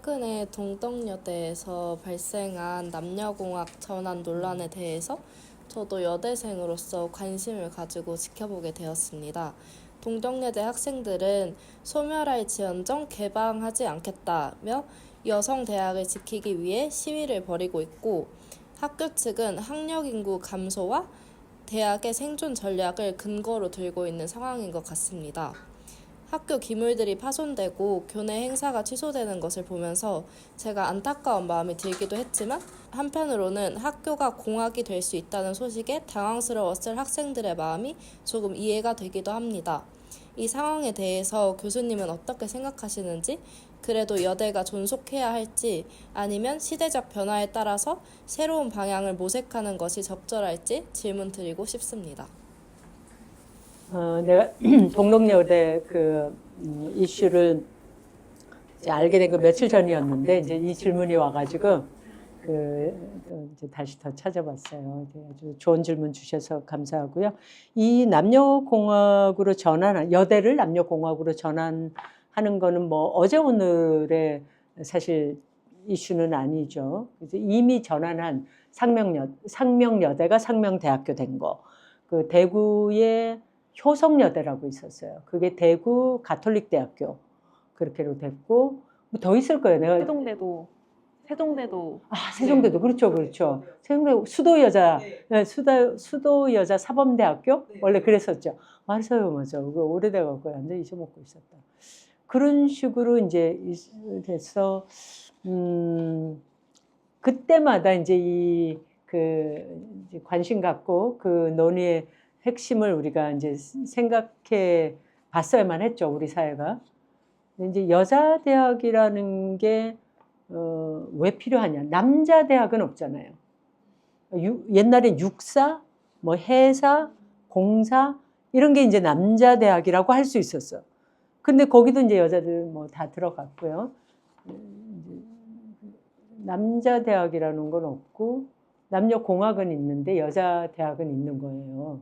최근에 동덕여대에서 발생한 남녀공학 전환 논란에 대해서 저도 여대생으로서 관심을 가지고 지켜보게 되었습니다. 동덕여대 학생들은 소멸할지언정 개방하지 않겠다며 여성 대학을 지키기 위해 시위를 벌이고 있고, 학교 측은 학력 인구 감소와 대학의 생존 전략을 근거로 들고 있는 상황인 것 같습니다. 학교 기물들이 파손되고 교내 행사가 취소되는 것을 보면서 제가 안타까운 마음이 들기도 했지만, 한편으로는 학교가 공학이 될 수 있다는 소식에 당황스러웠을 학생들의 마음이 조금 이해가 되기도 합니다. 이 상황에 대해서 교수님은 어떻게 생각하시는지, 그래도 여대가 존속해야 할지 아니면 시대적 변화에 따라서 새로운 방향을 모색하는 것이 적절할지 질문 드리고 싶습니다. 내가 동덕여대 이슈를 이제 알게 된 거 며칠 전이었는데, 이제 이 질문이 와가지고 이제 다시 더 찾아봤어요. 아주 좋은 질문 주셔서 감사하고요. 이 남녀공학으로 여대를 남녀공학으로 전환하는 거는 뭐 어제 오늘의 사실 이슈는 아니죠. 이미 전환한 상명여대가 상명대학교 된 거. 그 대구의 효성여대라고 있었어요. 그게 대구 가톨릭대학교 그렇게로 됐고, 뭐 더 있을 거예요. 내가 세종대도 세종대도 그렇죠. 세종대 수도여자 사범대학교 원래 그랬었죠. 맞아. 그거 오래돼갖고 완전 잊어먹고 있었다. 그런 식으로 이제 돼서 그때마다 이제 이제 관심 갖고 그 논의의 핵심을 우리가 이제 생각해 봤어야만 했죠, 우리 사회가. 이제 여자 대학이라는 게 왜 필요하냐? 남자 대학은 없잖아요. 옛날에 육사, 뭐 해사, 공사 이런 게 이제 남자 대학이라고 할 수 있었어. 근데 거기도 이제 여자들 뭐 다 들어갔고요. 남자 대학이라는 건 없고 남녀 공학은 있는데 여자 대학은 있는 거예요.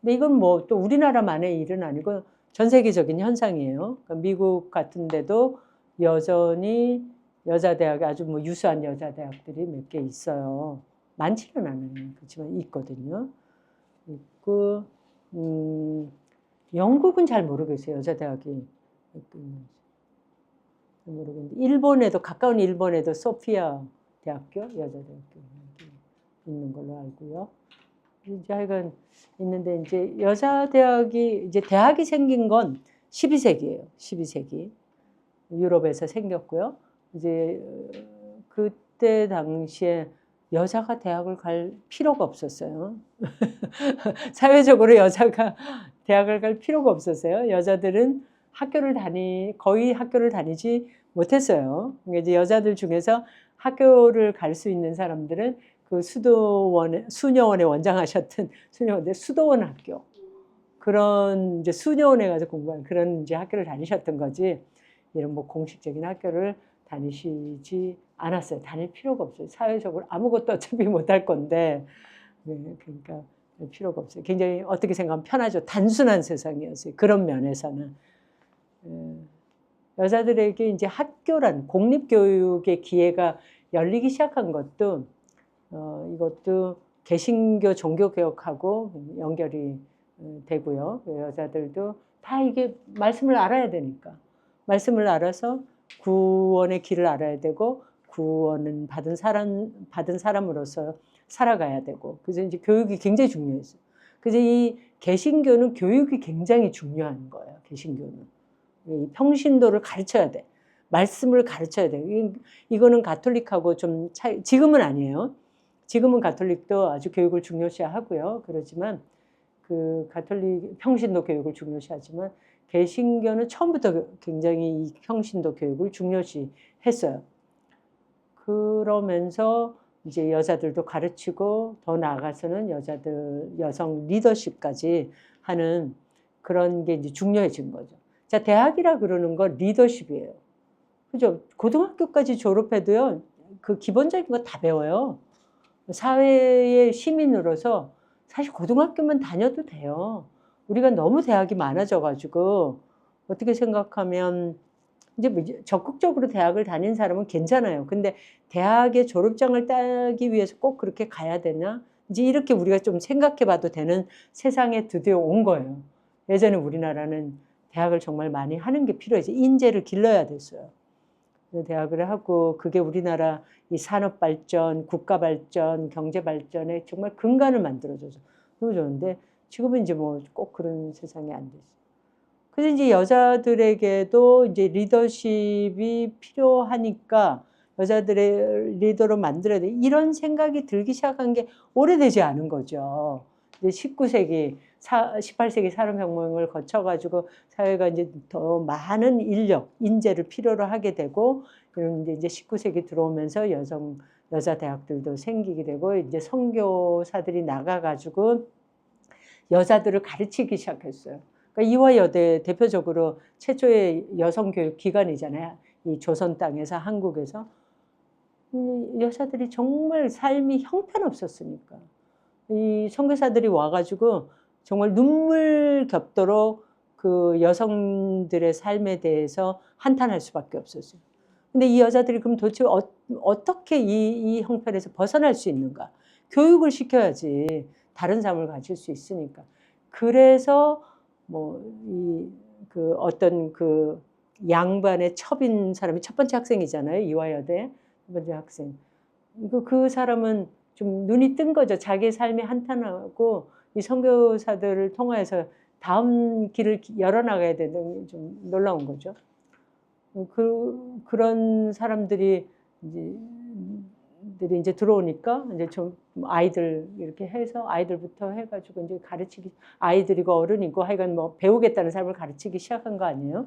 근데 이건 뭐 또 우리나라만의 일은 아니고 전 세계적인 현상이에요. 그러니까 미국 같은 데도 여전히 여자 대학이 아주 뭐 유수한 여자 대학들이 몇 개 있어요. 많지는 않아요. 그렇지만 있거든요. 있고 영국은 잘 모르겠어요. 여자 대학이 모르겠는데 일본에도 가까운 일본에도 소피아 대학교 여자 대학교 있는 걸로 알고요. 이제 하여간 있는데 이제 여자 대학이 이제 대학이 생긴 건 12세기예요. 12세기 유럽에서 생겼고요. 이제 그때 당시에 여자가 대학을 갈 필요가 없었어요. 사회적으로 여자가 대학을 갈 필요가 없었어요. 여자들은 거의 학교를 다니지 못했어요. 이제 여자들 중에서 학교를 갈 수 있는 사람들은 그 수녀원에 원장하셨던 수도원 학교 그런 이제 수녀원에 가서 공부한 그런 이제 학교를 다니셨던 거지, 이런 뭐 공식적인 학교를 다니시지 않았어요. 다닐 필요가 없어요. 사회적으로 아무것도 어차피 못할 건데, 그러니까 필요가 없어요. 굉장히 어떻게 생각하면 편하죠. 단순한 세상이었어요. 그런 면에서는. 여자들에게 이제 학교란 공립교육의 기회가 열리기 시작한 것도 이것도 개신교 종교개혁하고 연결이 되고요. 여자들도 다 이게 말씀을 알아야 되니까. 말씀을 알아서 구원의 길을 알아야 되고, 구원은 받은 사람으로서 살아가야 되고. 그래서 이제 교육이 굉장히 중요했어요. 그래서 이 개신교는 교육이 굉장히 중요한 거예요. 개신교는. 이 평신도를 가르쳐야 돼. 말씀을 가르쳐야 돼. 이거는 가톨릭하고 좀 차이, 지금은 아니에요. 지금은 가톨릭도 아주 교육을 중요시하고요. 그렇지만 그 가톨릭 평신도 교육을 중요시하지만 개신교는 처음부터 굉장히 이 평신도 교육을 중요시했어요. 그러면서 이제 여자들도 가르치고 더 나아가서는 여성 리더십까지 하는 그런 게 이제 중요해진 거죠. 자, 대학이라 그러는 건 리더십이에요. 그죠? 고등학교까지 졸업해도요, 그 기본적인 거 다 배워요. 사회의 시민으로서 사실 고등학교만 다녀도 돼요. 우리가 너무 대학이 많아져가지고 어떻게 생각하면 이제 뭐 적극적으로 대학을 다닌 사람은 괜찮아요. 근데 대학의 졸업장을 따기 위해서 꼭 그렇게 가야 되나? 이제 이렇게 우리가 좀 생각해 봐도 되는 세상에 드디어 온 거예요. 예전에 우리나라는 대학을 정말 많이 하는 게 필요해서 인재를 길러야 됐어요. 대학을 하고 그게 우리나라 이 산업 발전, 국가 발전, 경제 발전에 정말 근간을 만들어줘서 너무 좋은데 지금은 이제 뭐 꼭 그런 세상이 안 됐어요. 그래서 이제 여자들에게도 이제 리더십이 필요하니까 여자들의 리더로 만들어야 돼. 이런 생각이 들기 시작한 게 오래되지 않은 거죠. 이제 19세기, 18세기 산업혁명을 거쳐가지고 사회가 이제 더 많은 인력, 인재를 필요로 하게 되고, 그런데 이제 19세기 들어오면서 여자 대학들도 생기게 되고, 이제 선교사들이 나가가지고 여자들을 가르치기 시작했어요. 그러니까 이화여대 대표적으로 최초의 여성교육 기관이잖아요. 이 조선 땅에서 한국에서. 여자들이 정말 삶이 형편없었으니까. 이 선교사들이 와가지고 정말 눈물 겹도록 그 여성들의 삶에 대해서 한탄할 수밖에 없었어요. 근데 이 여자들이 그럼 도대체 어떻게 이 형편에서 벗어날 수 있는가? 교육을 시켜야지 다른 삶을 가질 수 있으니까. 그래서 그 어떤 그 양반의 첩인 사람이 첫 번째 학생이잖아요. 이화여대 첫 번째 학생. 그 사람은 좀 눈이 뜬 거죠. 자기의 삶이 한탄하고 이 선교사들을 통해서 다음 길을 열어나가야 되는 좀 놀라운 거죠. 그런 사람들이 이제 들어오니까 이제 좀 아이들 이렇게 해서 아이들부터 해가지고 이제 가르치기 아이들이고 어른이고 하여간 뭐 배우겠다는 삶을 가르치기 시작한 거 아니에요?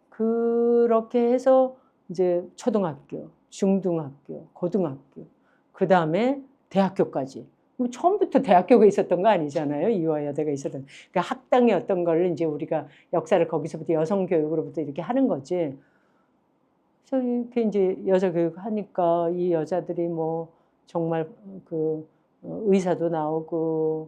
그렇게 해서 이제 초등학교, 중등학교, 고등학교, 그 다음에 대학교까지. 뭐 처음부터 대학교가 있었던 거 아니잖아요. 이화여대가 있었던. 그러니까 학당의 어떤 걸 이제 우리가 역사를 거기서부터 여성 교육으로부터 이렇게 하는 거지. 그래서 이렇게 이제 여자 교육 하니까 이 여자들이 뭐 정말 그 의사도 나오고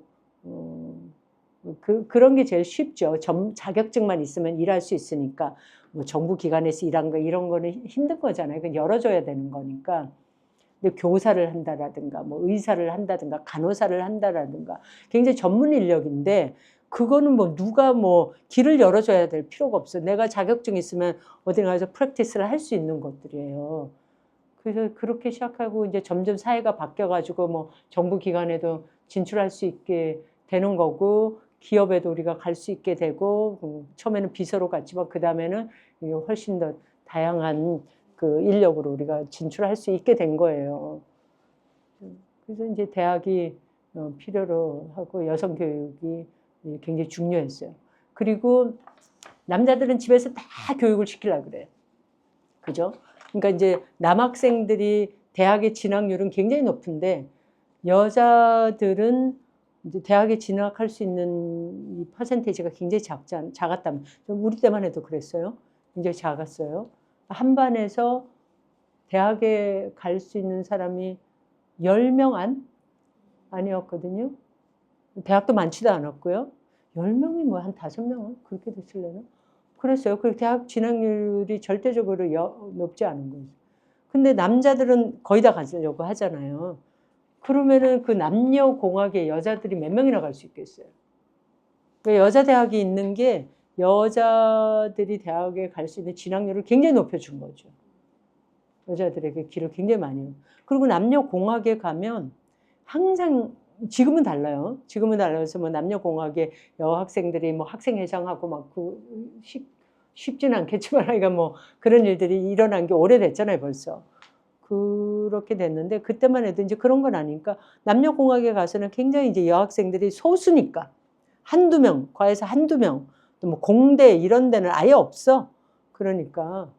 그런 게 제일 쉽죠. 자격증만 있으면 일할 수 있으니까 뭐 정부 기관에서 일한 거 이런 거는 힘든 거잖아요. 그 열어줘야 되는 거니까. 근데 교사를 한다라든가 뭐 의사를 한다든가 간호사를 한다라든가 굉장히 전문 인력인데 그거는 뭐 누가 뭐 길을 열어줘야 될 필요가 없어. 내가 자격증 있으면 어디 가서 프랙티스를 할 수 있는 것들이에요. 그래서 그렇게 시작하고 이제 점점 사회가 바뀌어가지고 뭐 정부 기관에도 진출할 수 있게 되는 거고 기업에도 우리가 갈 수 있게 되고 처음에는 비서로 갔지만 그 다음에는 훨씬 더 다양한 그 인력으로 우리가 진출할 수 있게 된 거예요. 그래서 이제 대학이 필요로 하고 여성 교육이 굉장히 중요했어요. 그리고 남자들은 집에서 다 교육을 시키려고 그래요. 그죠? 그러니까 이제 남학생들이 대학에 진학률은 굉장히 높은데 여자들은 이제 대학에 진학할 수 있는 이 퍼센테이지가 굉장히 작았다면 우리 때만 해도 그랬어요. 굉장히 작았어요. 한 반에서 대학에 갈 수 있는 사람이 10명 아니었거든요. 대학도 많지도 않았고요. 10명이 뭐 한 5명은 그렇게 됐을래나? 그랬어요. 그 대학 진학률이 절대적으로 높지 않은 거죠. 근데 남자들은 거의 다 가려고 하잖아요. 그러면은 그 남녀공학에 여자들이 몇 명이나 갈 수 있겠어요? 그러니까 여자 대학이 있는 게 여자들이 대학에 갈 수 있는 진학률을 굉장히 높여준 거죠. 여자들에게 길을 굉장히 많이. 그리고 남녀공학에 가면 항상 지금은 달라요. 지금은 달라서 뭐 남녀공학에 여학생들이 뭐 학생회장하고 막 쉽지는 않겠지만 그러니까 뭐 그런 일들이 일어난 게 오래됐잖아요, 벌써. 그렇게 됐는데 그때만 해도 이제 그런 건 아니니까 남녀공학에 가서는 굉장히 이제 여학생들이 소수니까 한두 명, 과에서 한두 명, 또 뭐 공대 이런 데는 아예 없어. 그러니까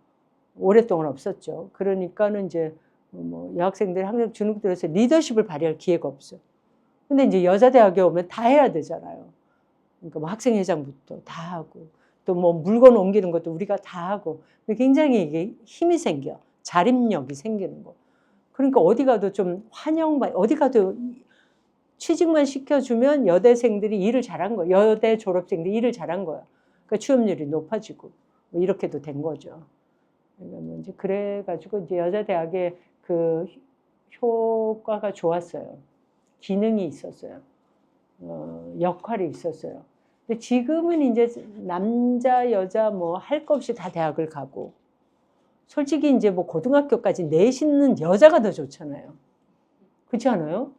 오랫동안 없었죠. 그러니까는 이제 뭐 여학생들이 항상 주눅들어서 리더십을 발휘할 기회가 없어요. 근데 이제 여자 대학에 오면 다 해야 되잖아요. 그러니까 뭐 학생회장부터 다 하고 또 뭐 물건 옮기는 것도 우리가 다 하고 굉장히 이게 힘이 생겨. 자립력이 생기는 거. 그러니까 어디 가도 좀 어디 가도 취직만 시켜주면 여대생들이 일을 잘한 거예요. 여대 졸업생들이 일을 잘한 거예요. 그러니까 취업률이 높아지고. 뭐 이렇게도 된 거죠. 그러니까 뭐 이제 그래가지고 이제 여자 대학의 그 효과가 좋았어요. 기능이 있었어요. 역할이 있었어요. 근데 지금은 이제 남자 여자 뭐 할 거 없이 다 대학을 가고, 솔직히 이제 뭐 고등학교까지 내신은 여자가 더 좋잖아요. 그렇지 않아요?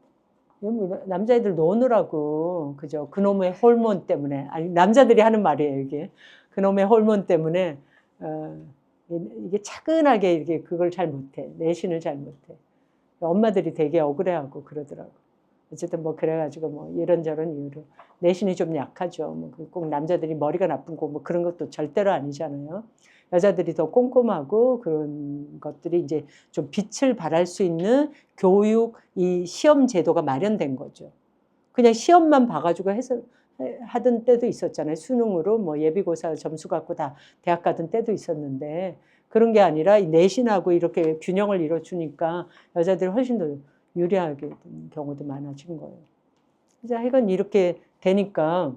남자애들 노느라고, 그죠? 그놈의 호르몬 때문에, 아니 남자들이 하는 말이에요 이게. 그놈의 호르몬 때문에 이게 차근하게 이게 그걸 잘 못해. 내신을 잘 못해. 엄마들이 되게 억울해하고 그러더라고. 어쨌든 뭐 그래가지고 뭐 이런저런 이유로 내신이 좀 약하죠. 뭐 꼭 남자들이 머리가 나쁜 거 뭐 그런 것도 절대로 아니잖아요. 여자들이 더 꼼꼼하고 그런 것들이 이제 좀 빛을 발할 수 있는 교육, 이 시험 제도가 마련된 거죠. 그냥 시험만 봐가지고 해서 하던 때도 있었잖아요. 수능으로 뭐 예비고사 점수 갖고 다 대학 가던 때도 있었는데, 그런 게 아니라 내신하고 이렇게 균형을 이뤄주니까 여자들이 훨씬 더 유리하게 된 경우도 많아진 거예요. 이제 하여간 이렇게 되니까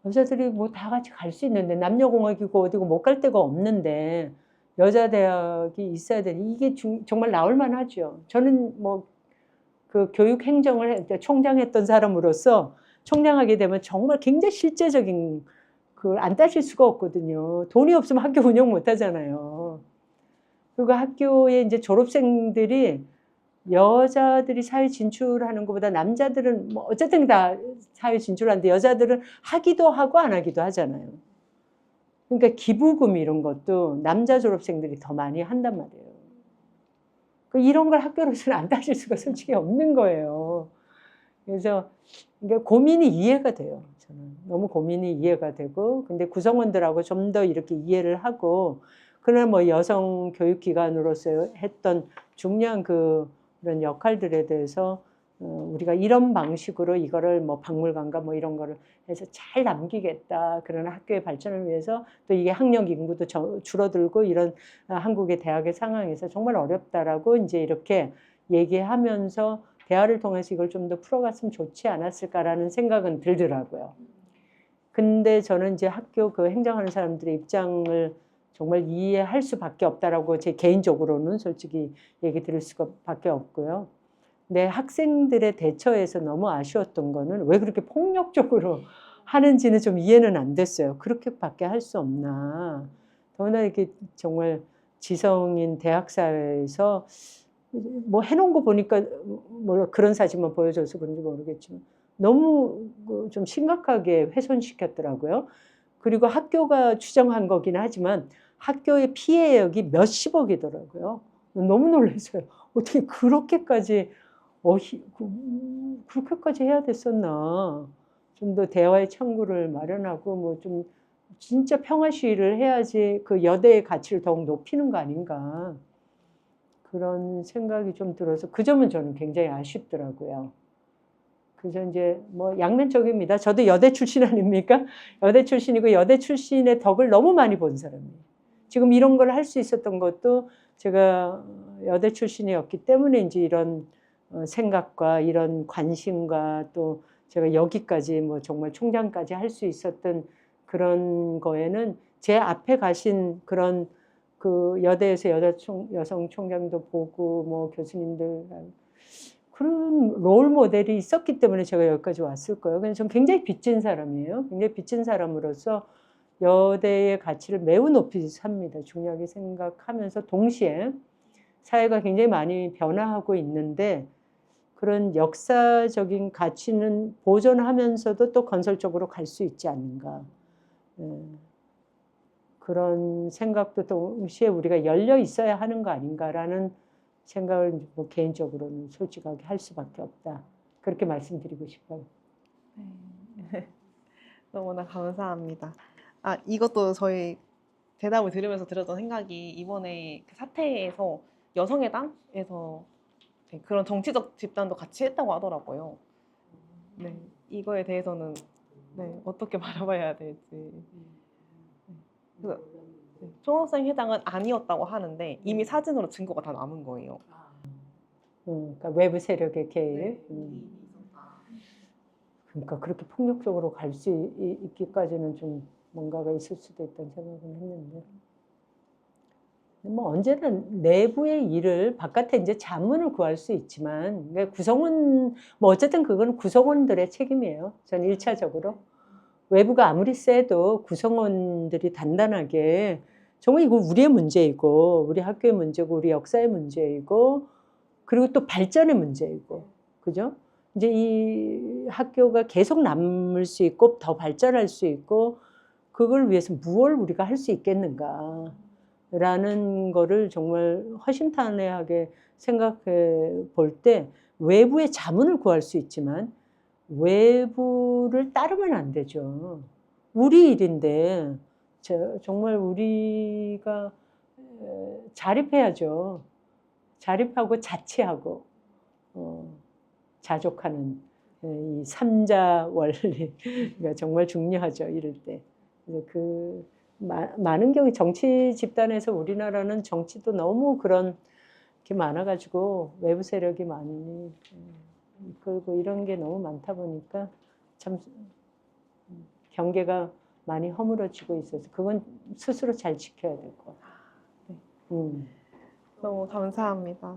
여자들이 뭐 다 같이 갈 수 있는데, 남녀공학이고 어디고 못 갈 데가 없는데 여자 대학이 있어야 되니, 이게 정말 나올 만하죠. 저는 뭐 그 교육 행정을 총장했던 사람으로서 총장하게 되면 정말 굉장히 실제적인 그걸 안 따질 수가 없거든요. 돈이 없으면 학교 운영 못 하잖아요. 그리고 학교에 이제 졸업생들이 여자들이 사회 진출하는 것보다 남자들은 뭐 어쨌든 다 사회 진출하는데 여자들은 하기도 하고 안 하기도 하잖아요. 그러니까 기부금 이런 것도 남자 졸업생들이 더 많이 한단 말이에요. 이런 걸 학교로서는 안 따질 수가 솔직히 없는 거예요. 그래서 고민이 이해가 돼요. 저는 너무 고민이 이해가 되고, 근데 구성원들하고 좀 더 이렇게 이해를 하고, 그러나 뭐 여성 교육기관으로서 했던 중요한 그런 역할들에 대해서 우리가 이런 방식으로 이거를 뭐 박물관과 뭐 이런 거를 해서 잘 남기겠다. 그러나 학교의 발전을 위해서 또 이게 학력 인구도 줄어들고 이런 한국의 대학의 상황에서 정말 어렵다라고 이제 이렇게 얘기하면서 대화를 통해서 이걸 좀 더 풀어갔으면 좋지 않았을까라는 생각은 들더라고요. 근데 저는 이제 학교 그 행정하는 사람들의 입장을 정말 이해할 수밖에 없다라고 제 개인적으로는 솔직히 얘기 드릴 수밖에 없고요. 근데 학생들의 대처에서 너무 아쉬웠던 거는 왜 그렇게 폭력적으로 하는지는 좀 이해는 안 됐어요. 그렇게밖에 할 수 없나. 더구나 이렇게 정말 지성인 대학 사회에서 뭐 해놓은 거 보니까 뭐 그런 사진만 보여줘서 그런지 모르겠지만 너무 좀 심각하게 훼손시켰더라고요. 그리고 학교가 추정한 거긴 하지만 학교의 피해액이 몇십억이더라고요. 너무 놀랐어요. 어떻게 그렇게까지 그렇게까지 해야 됐었나. 좀 더 대화의 창구를 마련하고 뭐 좀 진짜 평화 시위를 해야지 그 여대의 가치를 더욱 높이는 거 아닌가. 그런 생각이 좀 들어서 그 점은 저는 굉장히 아쉽더라고요. 그래서 이제 뭐 양면적입니다. 저도 여대 출신 아닙니까? 여대 출신이고 여대 출신의 덕을 너무 많이 본 사람이에요. 지금 이런 걸 할 수 있었던 것도 제가 여대 출신이었기 때문에 이제 이런 생각과 이런 관심과 또 제가 여기까지 뭐 정말 총장까지 할 수 있었던 그런 거에는 제 앞에 가신 그런 그 여대에서 여성 총장도 보고 뭐 교수님들 그런 롤 모델이 있었기 때문에 제가 여기까지 왔을 거예요. 그래서 저는 굉장히 빚진 사람이에요. 굉장히 빚진 사람으로서 여대의 가치를 매우 높이 삽니다. 중요하게 생각하면서 동시에 사회가 굉장히 많이 변화하고 있는데 그런 역사적인 가치는 보존하면서도 또 건설적으로 갈 수 있지 않는가. 그런 생각도 동시에 우리가 열려 있어야 하는 거 아닌가라는 생각을 뭐 개인적으로는 솔직하게 할 수밖에 없다. 그렇게 말씀드리고 싶어요. 네. 너무나 감사합니다. 아, 이것도 저희 대답을 들으면서 들었던 생각이 이번에 그 사태에서 여성의당에서 네, 그런 정치적 집단도 같이 했다고 하더라고요. 네, 이거에 대해서는 네, 어떻게 바라봐야 될지. 그래서 네, 총학생 회장은 아니었다고 하는데 이미 사진으로 증거가 다 남은 거예요. 그러니까 외부 세력의 개입. 네. 그러니까 그렇게 폭력적으로 갈 수 있기까지는 좀 뭔가가 있을 수도 있다는 생각은 했는데 뭐 언제나 내부의 일을 바깥에 이제 자문을 구할 수 있지만 그러니까 구성원 뭐 어쨌든 그건 구성원들의 책임이에요. 저는 1차적으로 외부가 아무리 세도 구성원들이 단단하게 정말 이거 우리의 문제이고 우리 학교의 문제고 우리 역사의 문제이고 그리고 또 발전의 문제이고 그죠? 이제 이 학교가 계속 남을 수 있고 더 발전할 수 있고 그걸 위해서 무엇을 우리가 할 수 있겠는가 라는 거를 정말 허심탄회하게 생각해 볼 때 외부의 자문을 구할 수 있지만 외부를 따르면 안 되죠. 우리 일인데 정말 우리가 자립해야죠. 자립하고 자치하고 자족하는 이 삼자 원리가 정말 중요하죠. 이럴 때. 그래서 많은 경우 정치 집단에서 우리나라는 정치도 너무 그런 게 많아가지고 외부 세력이 많이 이끌고 이런 게 너무 많다 보니까 참 경계가 많이 허물어지고 있어서 그건 스스로 잘 지켜야 될 것 같아요. 너무 감사합니다.